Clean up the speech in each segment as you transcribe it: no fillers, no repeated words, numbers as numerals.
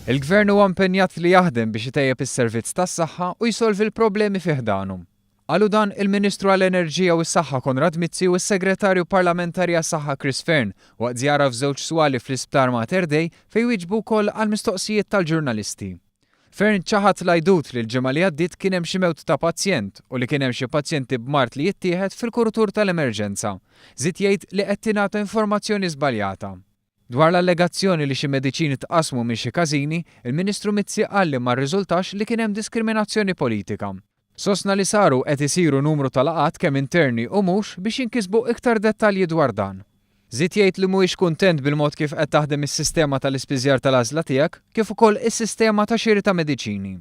Il-Gvern huwa impenjat li jaħdem biex itejjeb is-servizz tas-saħħa u jsolvi l-problemi fih danhom. Qalu dan il-Ministru għall-Enerġija u s-Saħħa Konrad Mizzi u s-Segretarju Parlamentari għas-Saħħa Chris Fearn waqt żjara f'żewġ swali fl-Isptar Mater Dei fejn wieġbu wkoll għall-mistoqsijiet tal-ġurnalisti. Fearn ċaħat l-għajdut li l-ġimgħa li għaddiet kien hemm xi mewt ta' pazjent u li kien hemm xi pazjenti b'mart li jittieħed fil-kurutur tal-emerġenza. Żied jgħid li qed tingħata informazzjoni żbaljata. Dwar l-allegazzjoni li xi mediċini tqasmu minn xi każini, il-Ministru Mizzi qal li ma rriżultax li kien hemm diskriminazzjoni politika. Sostna li saru qed isiru numru ta' laqat kemm interni u mhux biex jinkisbu iktar dettalji dwar dan. Żied jgħid li mhuwiex kuntent bil-mod kif qed taħdem is-sistema tal-ispiżjar tal-għażla tiegħek kif ukoll is-sistema ta' xiri ta' mediċini.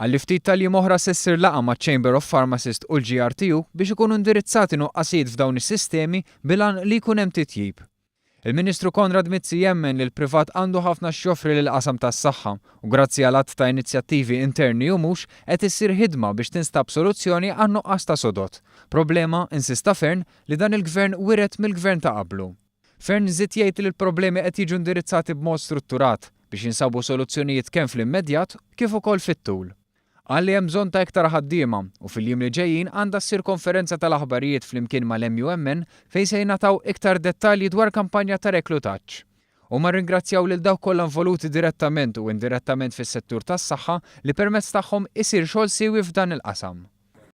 Għalli ftit tal-jiem oħra s'issir laqgħa maċ-Chamber of Pharmacists u l-GRTU biex ikunu indirizzati nuqqasijiet f'dawn is-sistemi bilan li jkun hemm titjib. Il-Ministru Konrad Mizzi jemmen li l-privat għandu ħafna x'joffri lil qasam tas-saħħa u grazzi għal att ta' inizjattivi interni u mhux qed issir ħidma biex tinstab soluzzjoni għan-nuqqas ta' sodot. Problema, insista Fearn, li dan il-Gvern wiret mill-Gvern ta' qablu. Fearn żied jgħid li l-problemi qed jiġu indirizzati b'mod strutturat biex jinsabu soluzzjonijiet kemm fl-immedjat kif ukoll fit-tul. Qal li hemm bżonn ta' iktar ħaddiema u fil-jiem li ġejjin għandha ssir konferenza tal-aħbarijiet flimkien mal-MUMN fejn se jingħataw iktar dettalji dwar kampanja ta' reklutaġġ. U ma ringrazzjaw lil dawk kollha involuti direttament u indirettament fis-settur tas-saħħa li permezz tagħhom isir xogħol siewi f'dan il-qasam.